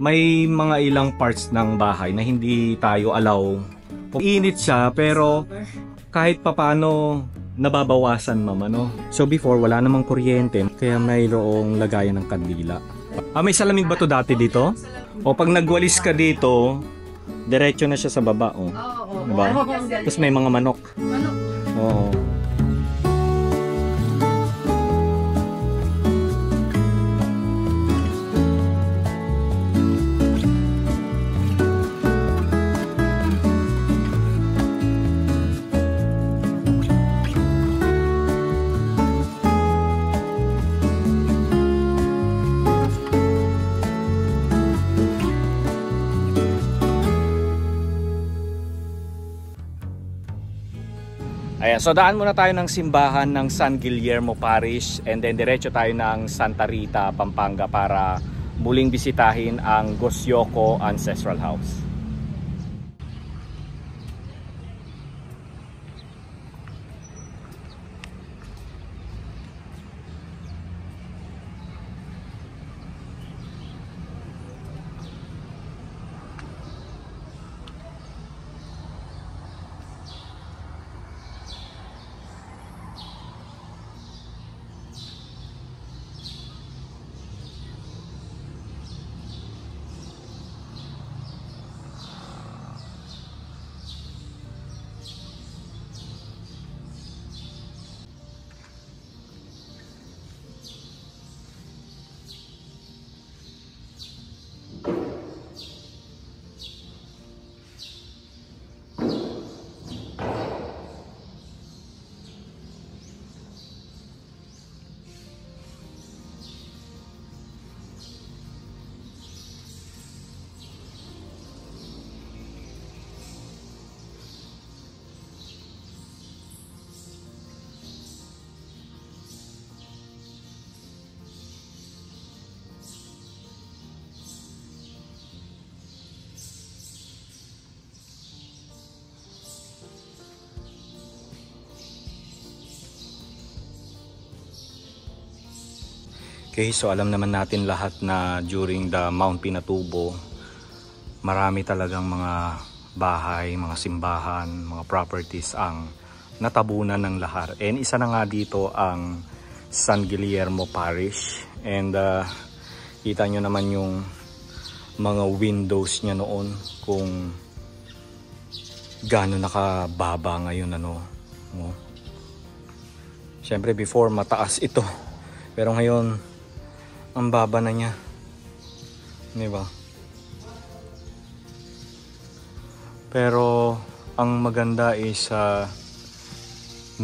May mga ilang parts ng bahay na hindi tayo allow. Init siya pero kahit papano nababawasan ano. So before wala namang kuryente kaya mayroong lagayan ng kandila. May salamin ba to dati dito? O pag nagwalis ka dito, diretso na siya sa baba. Oh. Diba? Tapos may mga manok. Oo. Ayan, so daan muna tayo ng simbahan ng San Guillermo Parish and then diretso tayo ng Santa Rita, Pampanga para muling bisitahin ang Gosyoko Ancestral House. Okay, so alam naman natin lahat na during the Mount Pinatubo, marami talagang mga bahay, mga simbahan, mga properties ang natabunan ng lahar. And isa na nga dito ang San Guillermo Parish. And kita nyo naman yung mga windows niya noon kung gaano nakababa ngayon ano. Siyempre before mataas ito. Pero ngayon ang baba na niya. Diba? Pero ang maganda is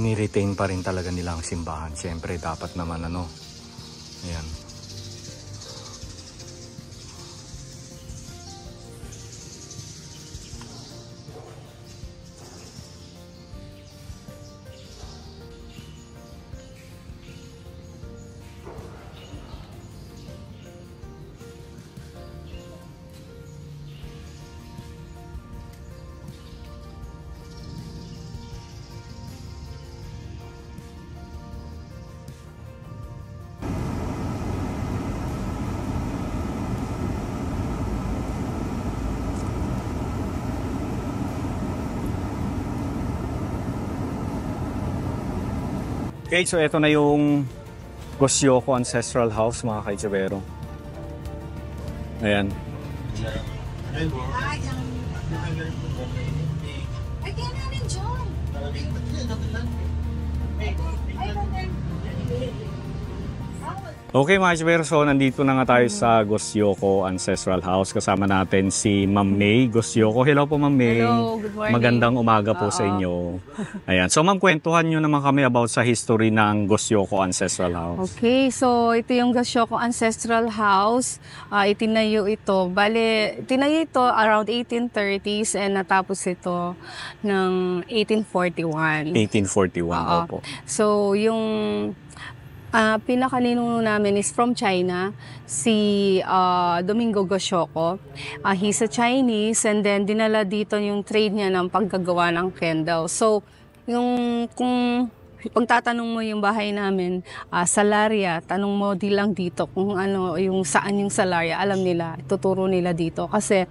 ni-retain pa rin talaga nila ang simbahan. Siyempre dapat naman ano. Ayan. Okay, so ito na yung Gosyoko Ancestral House mga kaitsabero. Ayan. Okay mga kaitsabero, so nandito na nga tayo sa Gosyoko Ancestral House. Kasama natin si Ma'am May Gosyoko. Hello po Ma'am May. Hello, good morning. Magandang umaga po sa inyo. Ayan. So Ma'am, kwentuhan nyo naman kami about sa history ng Gosyoko Ancestral House. Okay, so ito yung Gosyoko Ancestral House. Itinayo ito. Bale, itinayo ito around 1830s and natapos ito ng 1841. 1841, opo. So yung pinakaninuno namin is from China, si Domingo Gosyoko. He's a Chinese and then dinala dito yung trade niya ng paggagawa ng candle. So, kung pagtatanong mo yung bahay namin, Salaria, tanong mo di lang dito kung ano, yung saan yung Salaria, alam nila, tuturo nila dito. Kasi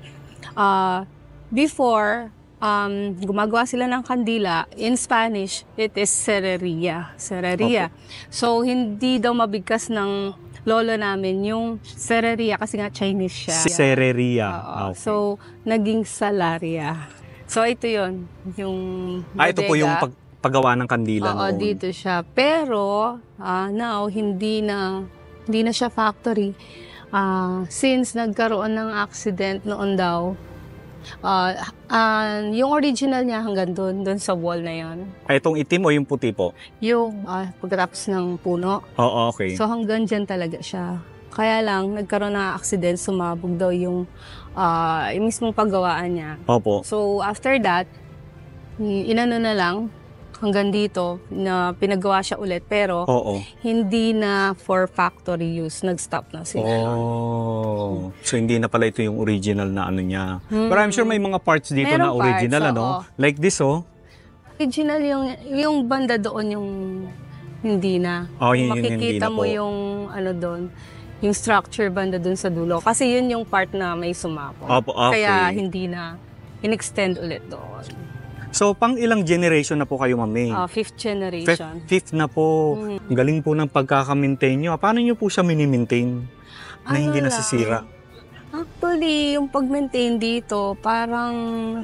before, gumagawa sila ng kandila, in Spanish, it is cereria. Cereria. So, hindi daw mabigkas ng lolo namin yung cereria kasi nga Chinese siya. Cereria. Oo. So, naging Salaria. So, ito yon yung Ito po yung bodega. paggawa ng kandila Oo, noon. dito siya. Pero, now, hindi na siya factory. Since nagkaroon ng accident noon daw, yung original niya hanggang doon sa wall na yon. Itong itim o yung puti po? Yung pagkatapos ng puno. Oo, okay. So hanggang dyan talaga siya. Kaya lang, nagkaroon ng accident, sumabog daw yung mismong paggawaan niya. Opo. So after that, inano na lang, hanggang dito, na pinagawa siya ulit. Pero Oo. hindi na for factory use. Nag-stop na sila. Oh. So hindi na pala ito yung original na ano niya. But I'm sure may mga parts dito na Merong original, parts, ano? oo. Like this, oh. Original yung banda doon yung hindi na. Oh, yun hindi Makikita na mo po. yung ano doon, yung structure banda doon sa dulo. Kasi yun yung part na may sumapong. Opo, okay. Kaya hindi na in-extend ulit doon. So, pang ilang generation na po kayo, mami? Fifth generation. Fifth na po. Ang galing po ng pagkaka-maintain nyo. Paano nyo po siya mini-maintain na Ano hindi lang, nasisira? Actually, yung pag-maintain dito, parang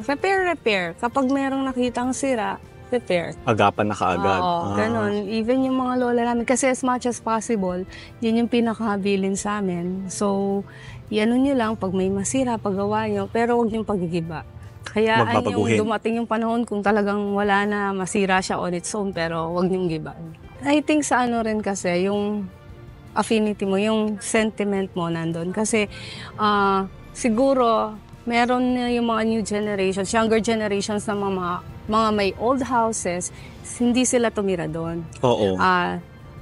repair. Kapag merong nakitang sira, repair. Agapan na kaagad. Oo, ganun. Even yung mga lola namin, kasi as much as possible, yun yung pinakahabilin sa amin. So, ano nyo lang, pag may masira, paggawa nyo, pero huwag yung pagigiba. Kaya Wag babaguhin. yung dumating yung panahon kung talagang wala na, masira siya on its own, pero huwag niyong giba. I think sa ano rin kasi, yung affinity mo, yung sentiment mo nandun. Kasi siguro, meron na yung mga new generations, younger generations na mga may old houses, hindi sila tumira doon. Oo.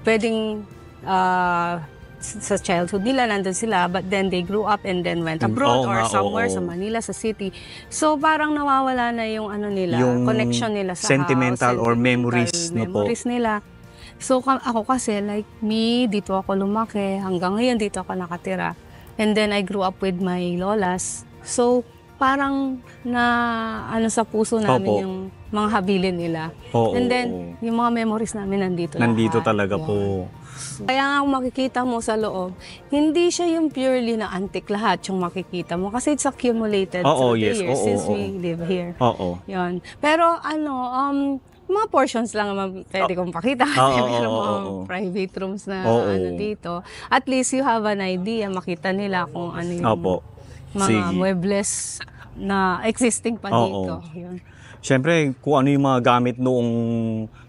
Pwedeng sa childhood nila nandun sila, but then they grew up and then went abroad Oo or nga, somewhere oo. sa Manila, sa city. So parang nawawala na yung ano nila, Yung connection nila sa sentimental house, or memories na po. memories nila. So ako kasi, like me, dito ako lumaki, hanggang ngayon dito ako nakatira. And then I grew up with my lolas. So parang sa puso namin Opo. yung mga habilin nila. Oo, And then yung mga memories namin nandito nandito lahat. talaga Yeah. po. Kaya nga kung makikita mo sa loob, hindi siya yung purely na antique lahat yung makikita mo. Kasi it's accumulated Oo, through the yes. years Oo, since oo. we live here. Oo. Yun. Pero mga portions lang naman pwede kong pakita. Kasi Oo, meron oo, mga oo. private rooms na Oo. dito. At least you have an idea, makita nila kung ano yung Opo. mga Sige. muebles na existing pa Oo. dito. Yun. Siyempre, kung ano yung mga gamit noong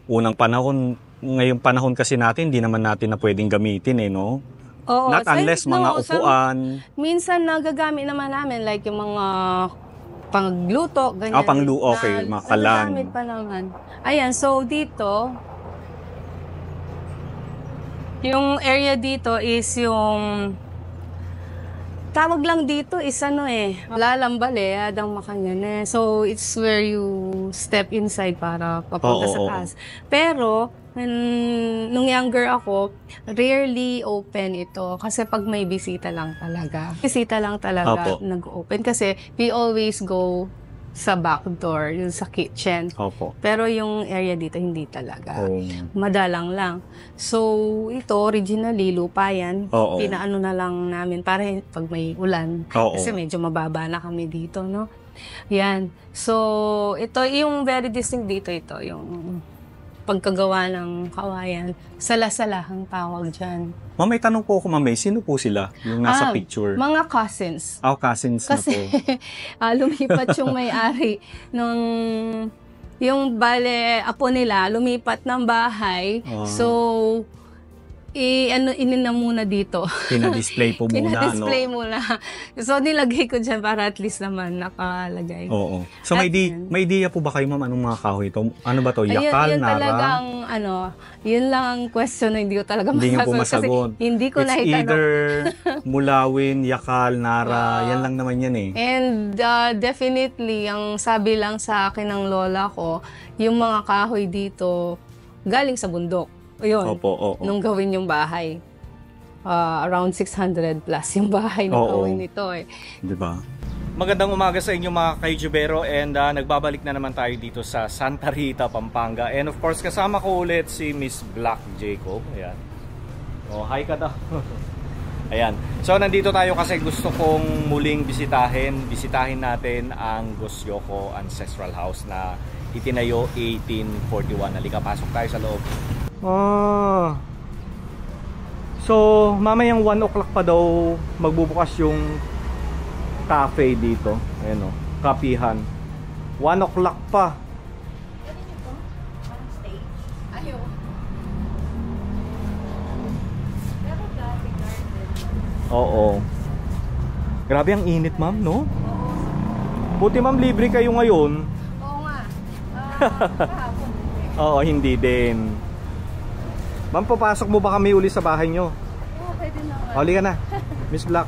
unang panahon, ngayong panahon kasi natin, hindi naman natin na pwedeng gamitin no? Oo, Not unless mga upuan. Minsan nagagamit naman namin like yung mga pangluto, ganyan. Okay, mga kalan. Nagagamit pa naman. Ayan, so dito, yung area dito is yung tawag lang dito is Lalambal Adang Makanyan. So it's where you step inside para papunta sa Oo. taas. Pero nung younger ako, rarely open ito kasi pag may bisita lang talaga. Bisita lang talaga Opo. nag-open kasi we always go sa back door, yung sa kitchen. Opo. Pero yung area dito hindi talaga. Oo. Madalang lang. So, ito originally lupa yan. Oo. Pinaano na lang namin para pag may ulan. Oo. Kasi medyo mababa na kami dito, no? Yan. So, ito yung very distinct dito ito, yung pagkagawa ng kawayan. Sala-salahang tawag dyan. Ma'am, may tanong po ako, ma'am. Sino po sila? Yung nasa picture. Mga cousins. Cousins Kasi na po. lumipat yung may-ari nung yung apo nila lumipat ng bahay. So inina muna dito. Pina-display po muna, Pina-display muna. So nilagay ko dyan para at least naman nakalagay. Oo. So may idea po ba kayo, ma'am, anong mga kahoy ito? Ano ba to? Yakal, yun nara? talagang yun lang ang question na hindi ko talaga Hindi niyo po masasagot. masagot. Kasi hindi ko It's naitanong. either mulawin, yakal, nara. Yan lang naman yan eh. And definitely, ang sabi lang sa akin ng lola ko, yung mga kahoy dito, galing sa bundok. Ayun, Opo. nung gawin yung bahay. Around 600 plus yung bahay na gawin nito eh. Diba? Magandang umaga sa inyo mga kaijubero, and nagbabalik na naman tayo dito sa Santa Rita, Pampanga. And of course, kasama ko ulit si Miss Black Jacob. Ayan. Oh, hi ka daw. Ayan. So, nandito tayo kasi gusto kong muling bisitahin natin ang Gosyoko Ancestral House na itinayo 1841. Halika, pasok tayo sa loob. So, mamayang 1 o'clock pa daw magbubukas yung cafe dito. Ayan o, kapihan. 1 o'clock pa. Oo. Grabe ang init, ma'am, no? Buti, ma'am, libre kayo ngayon. Oo nga. Kahapon. Oo, hindi din. Ma'am, papasok mo ba kami uli sa bahay nyo? Oo, pwede naman. Huli ka na, Miss Black.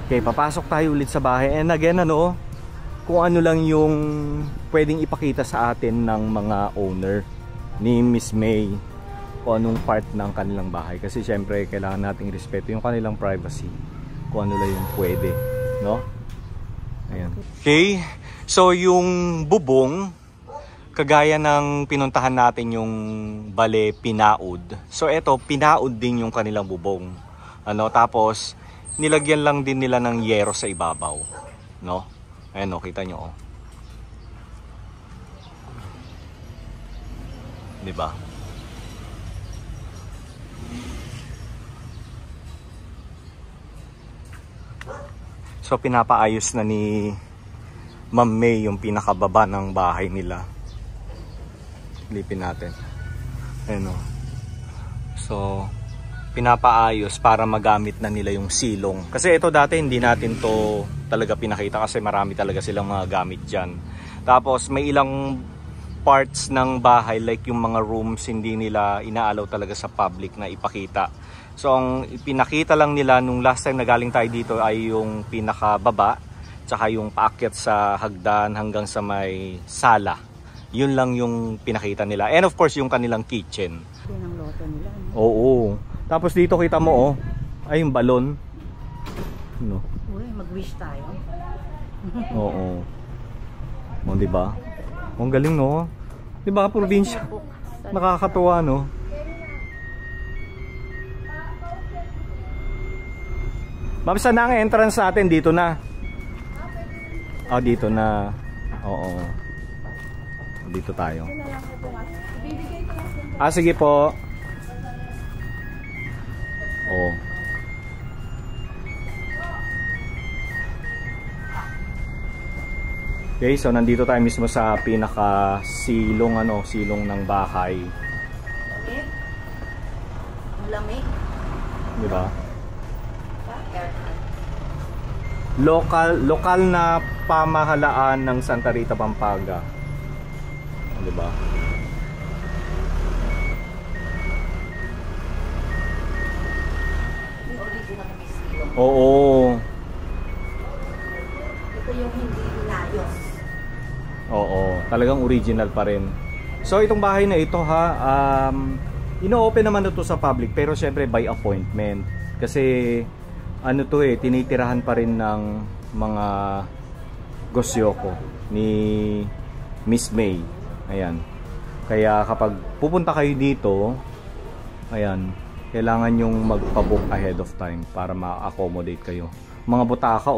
Okay, papasok tayo ulit sa bahay. And again, kung ano lang yung pwedeng ipakita sa atin ng mga owner ni Miss May, kung anong part ng kanilang bahay. Kasi syempre, kailangan nating respeto yung kanilang privacy. Kung ano lang yung pwede, no? Ayan. Okay, so yung bubong, kagaya ng pinuntahan natin yung Bale Pinaud. So eto, pinaud din yung kanilang bubong. Tapos nilagyan lang din nila ng yero sa ibabaw, no? Ayan, kita nyo, 'Di ba? So pinapaayos na ni Ma'am May yung pinakababa ng bahay nila. Lipin natin. Ayan, So pinapaayos para magamit na nila yung silong. Kasi ito dati hindi natin to talaga pinakita kasi marami talaga silang mga gamit dyan. Tapos may ilang parts ng bahay like yung mga rooms hindi nila inaalaw talaga sa public na ipakita. So ang pinakita lang nila nung last time na galing tayo dito ay yung pinakababa tsaka yung paakyat sa hagdan hanggang sa may sala. Yun lang yung pinakita nila. And of course yung kanilang kitchen. Yun ang loto nila. Oo. Tapos dito kita mo ay yung balon. No. Uy, mag-wish tayo. Oo. Di ba? Ang galing, no? Di ba, probinsya? Nakakatuwa, no? Ma'am, saan na ang entrance natin? Dito na. Dito na. Oo. Dito tayo. Sige po. Oo. Okay, so nandito tayo mismo sa pinaka silong silong ng bahay. Lamig. Ang lamig. Di ba? Lokal na pamahalaan ng Santa Rita, Pampanga. Di ba? Oo. Ito yung hindi inayos. Oo, talagang original pa rin. So itong bahay na ito ino-open naman ito sa public pero syempre by appointment. Kasi tinitirahan pa rin ng mga Gosyoko ni Miss May. Ayan. Kaya kapag pupunta kayo dito, ayan, kailangan yung magpa-book ahead of time para ma-accommodate kayo. Mga butaka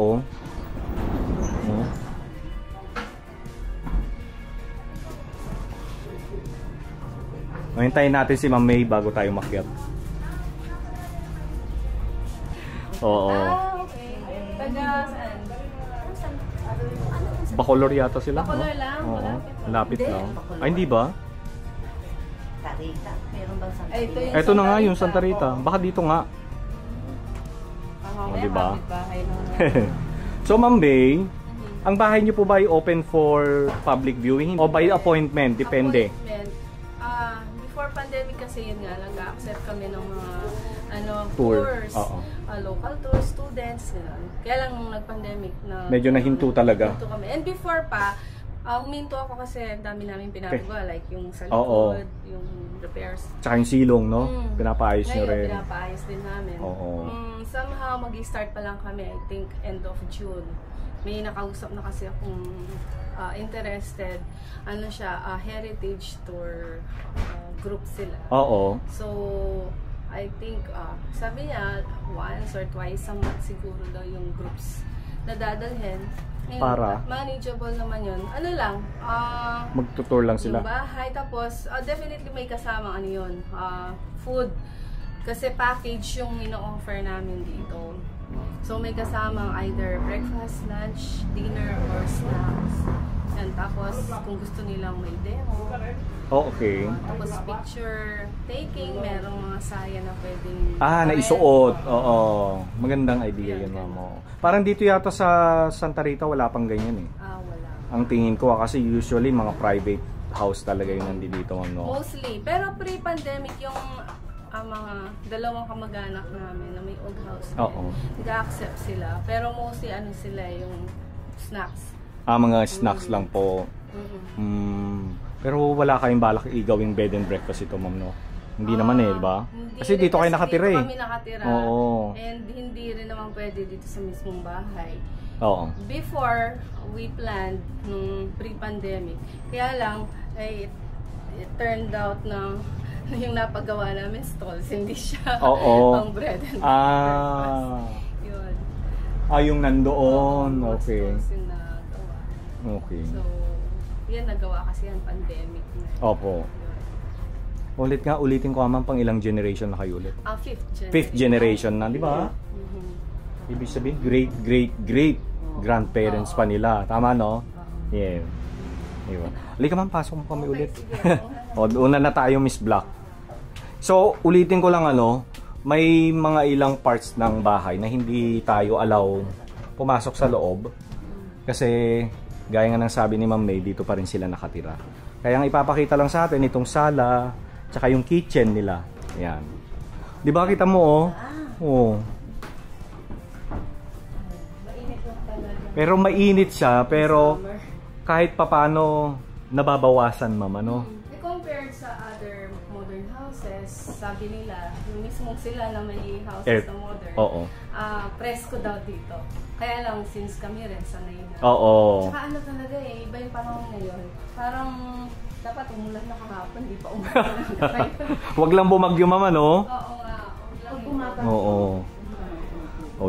Hintayin natin si Ma'am May bago tayo makyat. Oo. Okay. Taga saan? Bacolor yata sila. Bacolor lang? Oo. Lapit lang. Ay, hindi ba? Santa Rita. Meron bang Santa Ay, Rita? Ito na nga yung Santa Rita. Baka dito nga. Diba? So, Ma'am May, ang bahay niyo po ba ay open for public viewing o by appointment? Depende. Before pandemic kasi yun nga, nag-accept kami ng mga tours. Oo. Local tours, students, gano'n. Kaya lang nung nag-pandemic na... Medyo nahinto talaga. Nahinto kami. And before pa, huminto ako kasi ang dami namin pinapagawa. Like yung sa Oo. likod, yung repairs. Tsaka yung silong, no? Pinapaayos nyo Ngayon, rin. pinapaayos din namin. Oo. Somehow, mag-start pa lang kami, I think, end of June. May nakausap na kasi akong interested. Ano siya, heritage tour group sila. Oo. So, I think, sabi niya, once or twice a month siguro daw yung groups na dadalhin. Ngayon, Para? Manageable naman yun. Ano lang, Magtutour lang sila. yung bahay, tapos definitely may kasamang ano yun, food. Kasi package yung ino-offer namin dito. So may kasamang either breakfast, lunch, dinner, or snacks. And tapos kung gusto nilang may demo. Oh, okay. Tapos picture taking, merong mga saya na pwedeng... Naisuot. Oo. Magandang idea yun, ma'am. Parang dito yata sa Santa Rita, wala pang ganyan eh. Wala. Ang tingin ko kasi usually mga private house talaga yung nandito, ma'am, no? Mostly. Pero pre-pandemic yung mga dalawang kamag-anak namin na may old house. Oo. Nag-accept sila. Pero mostly ano sila yung snacks. Mga snacks lang po. Pero wala kayong balak igawing bed and breakfast ito, ma'am, no? Hindi naman di ba? Kasi dito kayo nakatira eh. Dito kami nakatira. Oo. And hindi rin naman pwede dito sa mismong bahay. Oo. Before, we planned nung pre-pandemic. Kaya lang, it turned out na yung napagawa namin stalls, hindi siya pang bread and breakfast. Yun. Yung nandoon. Okay. Stalls yung nagawa. Okay. So, yan nagawa kasi yung pandemic na. Opo. Ulitin ko naman pang ilang generation na kayo ulit. Fifth generation. Fifth generation na, di ba? Ibig sabihin, great grandparents pa nila. Tama, no? Yeah. Diba? Halika ma'am, pasok mo kami ulit. Una na tayo, Miss Black. So, ulitin ko lang may mga ilang parts ng bahay na hindi tayo allow pumasok sa loob. Kasi, gaya nga ng sabi ni Ma'am May, dito pa rin sila nakatira. Kaya ang ipapakita lang sa atin, itong sala, tsaka yung kitchen nila. Ayan. Di ba kita mo, Mainit lang talaga. Pero mainit siya, pero kahit papano nababawasan, ma'am, Compared sa other modern houses, sabi nila, yung mismo sila na may houses na modern, presko daw dito. Kaya lang, since kami rin, sanay na. Tsaka ano talaga iba yung panahon ngayon. Parang, dapat umulan na kahapon, di pa umulan. Wag lang bumagyo, mama, no? Oo nga.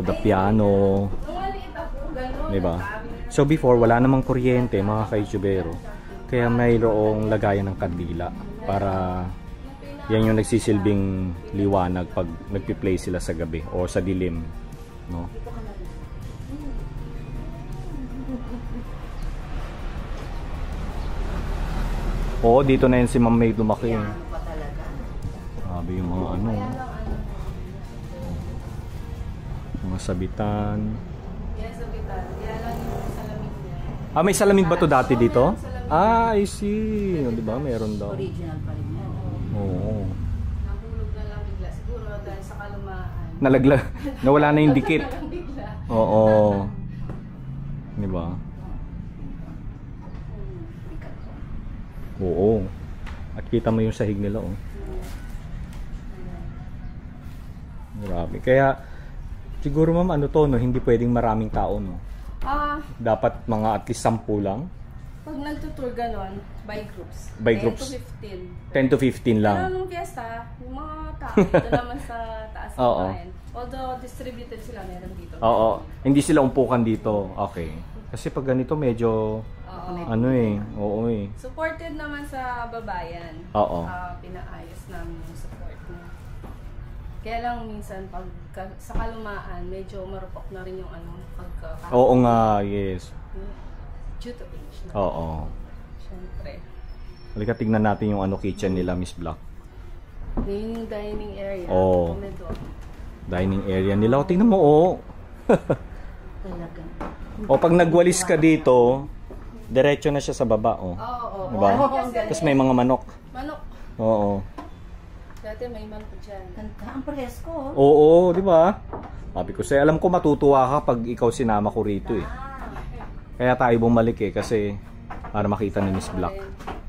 The piano. Nung maliit ako, gano'n. Diba? So before, wala namang kuryente, mga ka-YouTubero. Kaya mayroong lagayan ng kandila para yan yung nagsisilbing liwanag pag nagpi-play sila sa gabi o sa dilim, no? Oo, dito na yan si Ma'am May lumaki. Sabi yung mga mga sabitan. Yes, sabitan. Kaya lang yung salamin niya. May salamin ba to dati dito? I see. Di ba? Meron daw. Original pa rin yan. Oo. Nahulog na lang bigla. Siguro dahil sa kalumaan. Nalaglag. Nawala na yung dikit. Bigla. Oo. Di ba? Oo. At kita mo yung sahig nila, Grabe. Kaya, siguro ma'am, hindi pwedeng maraming tao, no? Dapat mga at least 10 lang. Pag nagtutour ganon, by groups. By 10 groups. to 15. 10 to 15 lang. Pero nung fiesta, yung mga tao dito naman sa taas ng bayan. Although distributed sila, meron dito. Oo. Hindi sila umpukan dito. Okay. Kasi pag ganito medyo Supported naman sa babayan. Oo. Pinaayos namin yung support niya. Kaya lang minsan pag sa kalumaan, medyo marupok na rin yung pagkakaroon. Oo nga, yes. Due to age na. Oo. Siyempre. Halika tignan natin yung kitchen nila, Miss Black. Yun yung dining area. Oo. Dining area nila. Tingnan mo, Talaga. pag nagwalis ka dito, diretso na siya sa baba, Oo. Diba? Tapos may mga manok. Manok. Oo. Dati may man ko dyan. Ganda, ang presko. Oo, di ba? Sabi ko sa'yo, alam ko matutuwa ka pag ikaw sinama ko rito eh. Kaya tayo bumalik eh, kasi para makita ni Miss Black.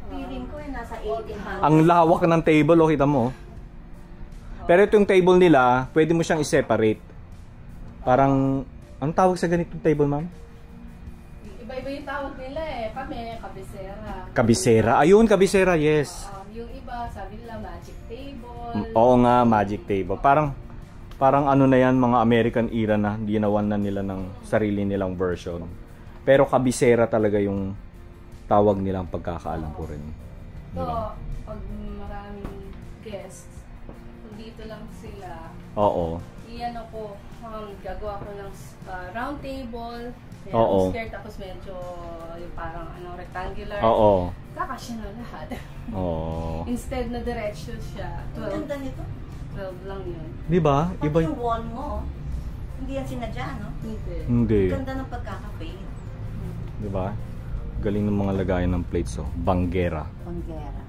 Feeling ko nasa 1800. Ang lawak ng table, oh, kita mo. Pero ito yung table nila, pwede mo siyang i-separate. Parang, anong tawag sa ganitong table, ma'am? Iba-iba yung tawag nila eh. Kami, kabisera. Kabisera. Ayun, kabisera, yes. Yung iba, sabi nila magic table. Oo nga, magic table. Parang ano na yan, mga American era na, ginawan na nila ng sarili nilang version. Pero kabisera talaga yung tawag nilang pagkakaalam ko rin. So, pag maraming guests, kung dito lang sila, Oo. iyan ako, gagawa ko ng round table, Oo. square, tapos medyo yung parang rectangular. Oo. Kakasya na lahat. Oo. Instead na diretso siya, Ang 12, ganda nito. 12 lang yun. Di ba? Pati Iba yung wall mo, hindi yan sinadya, no? Hindi. Hindi. Ang ganda ng pagkaka-paint. Di ba? Galing ng mga lagayan ng plates, oh. Banggera. Banggera.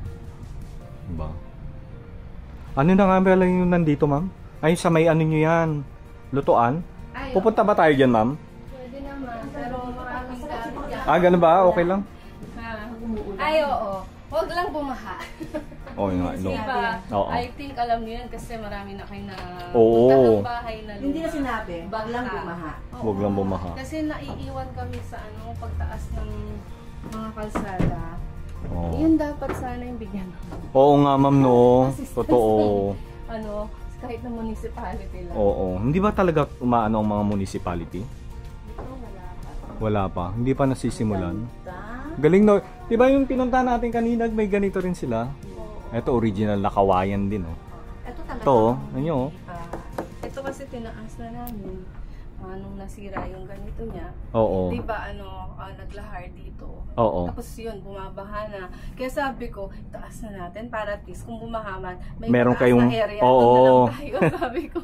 Di ba? Ano na nga ba yung nandito, ma'am? Ay, sa may ano nyo yan? Lutuan? Ay, Pupunta ba tayo dyan, ma'am? pwede naman, pero maraming gamit yan. Ah, ganun ba? Okay lang? Ha? Ay, oo. Huwag lang bumaha. Oo nga, no. Diba? Oo. I think alam niyo yan kasi marami na kayo na Oo. punta ng bahay na Hindi na sinabi, Baha. wag lang bumaha. Oo. Huwag lang bumaha. Kasi naiiwan kami sa pagtaas ng mga kalsada. Oo. Yun dapat sana yung bigyan ng Oo nga, ma'am, no. assistance Totoo. ng, kahit na municipality lang. Oo. Hindi ba talaga umaano ang mga municipality? Dito wala pa. Wala pa. Hindi pa nasisimulan. Ganda. Galing, no? Di ba yung pinunta natin kanina, may ganito rin sila? Ito, original na kawayan din, oh. Ito talaga. Ito, ano? Ito kasi tinaas na namin. Nung nasira yung ganito niya. Oo. Di ba naglahar dito. Oo. Tapos yun, bumabaha na. Kaya sabi ko, taas na natin para at least kung bumahaman, may Meron mataas kayong- na area. Oo. Doon na lang tayo, sabi ko.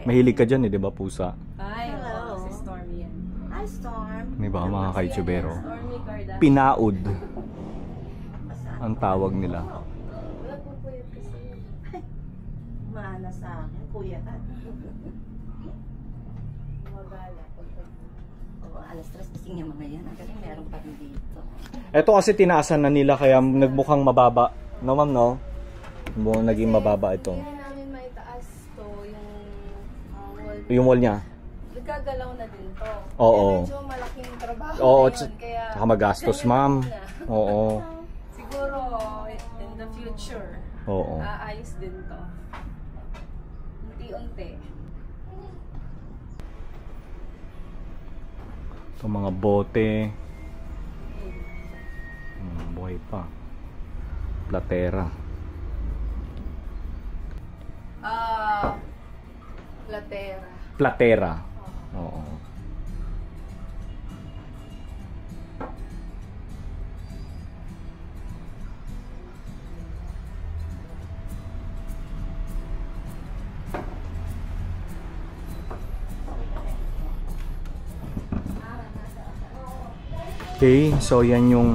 Mahilig ka dyan, eh, di ba, pusa? Ay, Hello. si Stormy yan. Hi, Storm. Di ba, mga kaitsubero? Stormy Kardashian. Pinaud Basta, ang tawag nila. Wala po po yun kasi. maana sa akin, kuya ka. Magala. Oo, alas 3 kasing yung mga yan. Ang galing meron pa rin dito. Ito kasi tinaasan na nila kaya nagmukhang mababa. No, ma'am, no? Mukhang naging mababa ito. Hindi namin maitaas to yung wall. Yung wall niya. Nagkagalaw na din to. Oo. Kaya medyo malaking trabaho Oo, na yun. Kaya, saka magastos, ma'am. Oo. Siguro, in the future, Oo. aayos din to. Unti-unti. Ito mga bote. Buhay pa. Platera. Platera. Platera. Oo. Okay, so yan yung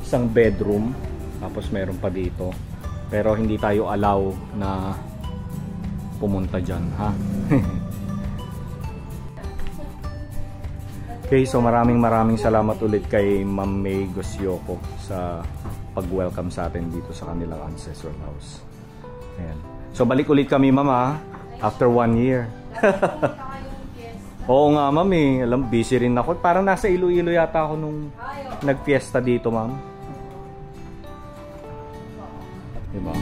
isang bedroom. Tapos meron pa dito. Pero hindi tayo allow na pumunta dyan, ha? Okay, so maraming salamat ulit kay Ma'am May Gosyoko sa pag-welcome sa atin dito sa kanilang ancestral house. Ayan. So balik ulit kami, Ma'am, ha? After 1 year. Oo nga, Ma'am, eh. Alam, busy rin ako. Parang nasa Iloilo yata ako nung nagfiesta dito, Ma'am. Diba?